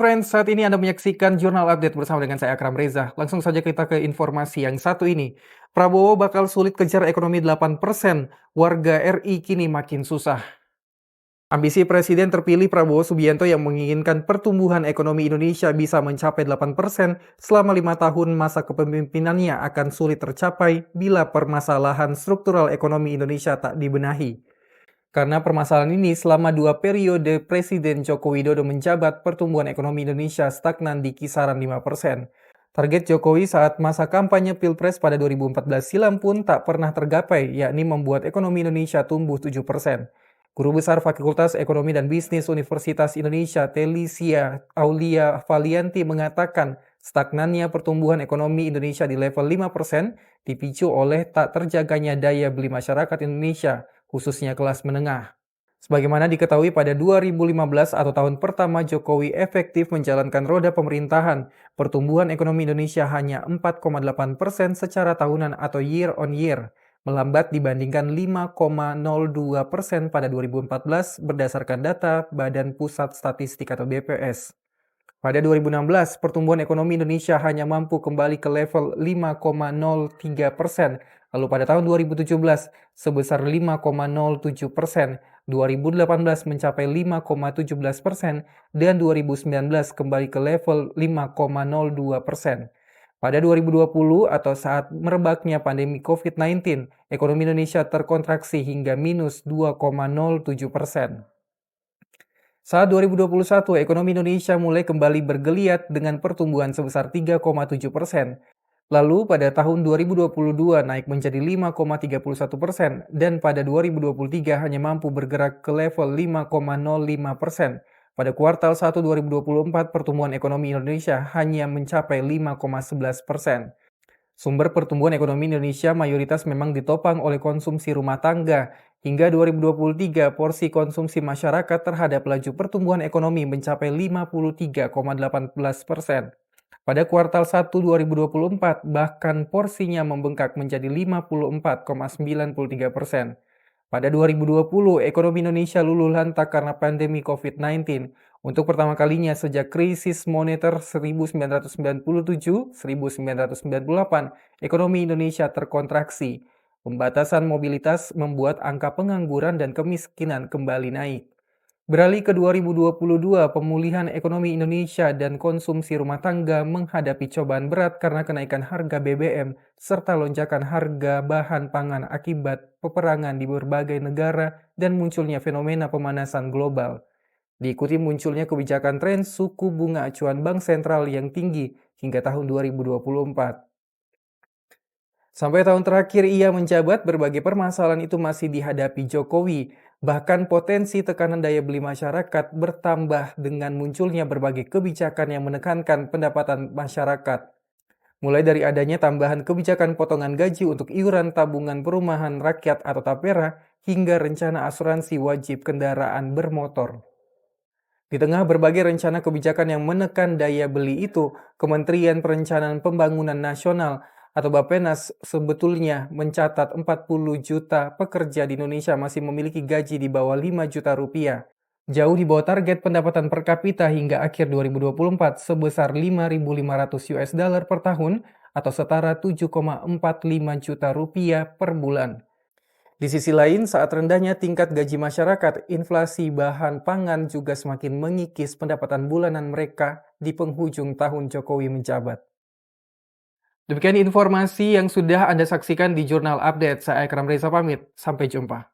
friends, saat ini Anda menyaksikan Jurnal Update bersama dengan saya Akram Reza. Langsung saja kita ke informasi yang satu ini. Prabowo bakal sulit kejar ekonomi 8%, warga RI kini makin susah. Ambisi Presiden terpilih Prabowo Subianto yang menginginkan pertumbuhan ekonomi Indonesia bisa mencapai 8% selama 5 tahun masa kepemimpinannya akan sulit tercapai bila permasalahan struktural ekonomi Indonesia tak dibenahi. Karena permasalahan ini, selama 2 periode Presiden Joko Widodo menjabat, pertumbuhan ekonomi Indonesia stagnan di kisaran 5%. Target Jokowi saat masa kampanye Pilpres pada 2014 silam pun tak pernah tergapai, yakni membuat ekonomi Indonesia tumbuh 7%. Guru Besar Fakultas Ekonomi dan Bisnis Universitas Indonesia, Telisia Aulia Valianti mengatakan, stagnannya pertumbuhan ekonomi Indonesia di level 5% dipicu oleh tak terjaganya daya beli masyarakat Indonesia, khususnya kelas menengah. Sebagaimana diketahui pada 2015 atau tahun pertama Jokowi efektif menjalankan roda pemerintahan, pertumbuhan ekonomi Indonesia hanya 4,8% secara tahunan atau year on year, melambat dibandingkan 5,02% pada 2014 berdasarkan data Badan Pusat Statistik atau BPS. Pada 2016, pertumbuhan ekonomi Indonesia hanya mampu kembali ke level 5,03%, lalu pada tahun 2017 sebesar 5,07%, 2018 mencapai 5,17%, dan 2019 kembali ke level 5,02%. Pada 2020 atau saat merebaknya pandemi COVID-19, ekonomi Indonesia terkontraksi hingga minus 2,07%. Saat 2021, ekonomi Indonesia mulai kembali bergeliat dengan pertumbuhan sebesar 3,7%. Lalu pada tahun 2022 naik menjadi 5,31% dan pada 2023 hanya mampu bergerak ke level 5,05%. Pada kuartal 1 2024 pertumbuhan ekonomi Indonesia hanya mencapai 5,11%. Sumber pertumbuhan ekonomi Indonesia mayoritas memang ditopang oleh konsumsi rumah tangga. Hingga 2023, porsi konsumsi masyarakat terhadap laju pertumbuhan ekonomi mencapai 53,18%. Pada kuartal 1 2024, bahkan porsinya membengkak menjadi 54,93%. Pada 2020, ekonomi Indonesia luluh lantak karena pandemi COVID-19. Untuk pertama kalinya sejak krisis moneter 1997-1998, ekonomi Indonesia terkontraksi. Pembatasan mobilitas membuat angka pengangguran dan kemiskinan kembali naik. Beralih ke 2022, pemulihan ekonomi Indonesia dan konsumsi rumah tangga menghadapi cobaan berat karena kenaikan harga BBM serta lonjakan harga bahan pangan akibat peperangan di berbagai negara dan munculnya fenomena pemanasan global. Diikuti munculnya kebijakan tren suku bunga acuan bank sentral yang tinggi hingga tahun 2024. Sampai tahun terakhir ia menjabat, berbagai permasalahan itu masih dihadapi Jokowi. Bahkan potensi tekanan daya beli masyarakat bertambah dengan munculnya berbagai kebijakan yang menekankan pendapatan masyarakat. Mulai dari adanya tambahan kebijakan potongan gaji untuk iuran tabungan perumahan rakyat atau TAPERA, hingga rencana asuransi wajib kendaraan bermotor. Di tengah berbagai rencana kebijakan yang menekan daya beli itu, Kementerian Perencanaan Pembangunan Nasional atau Bappenas sebetulnya mencatat 40 juta pekerja di Indonesia masih memiliki gaji di bawah 5 juta rupiah. Jauh di bawah target pendapatan per kapita hingga akhir 2024 sebesar 5.500 US dollar per tahun atau setara 7,45 juta rupiah per bulan. Di sisi lain, saat rendahnya tingkat gaji masyarakat, inflasi bahan pangan juga semakin mengikis pendapatan bulanan mereka di penghujung tahun Jokowi menjabat. Demikian informasi yang sudah Anda saksikan di Jurnal Update. Saya Akram Reza pamit. Sampai jumpa.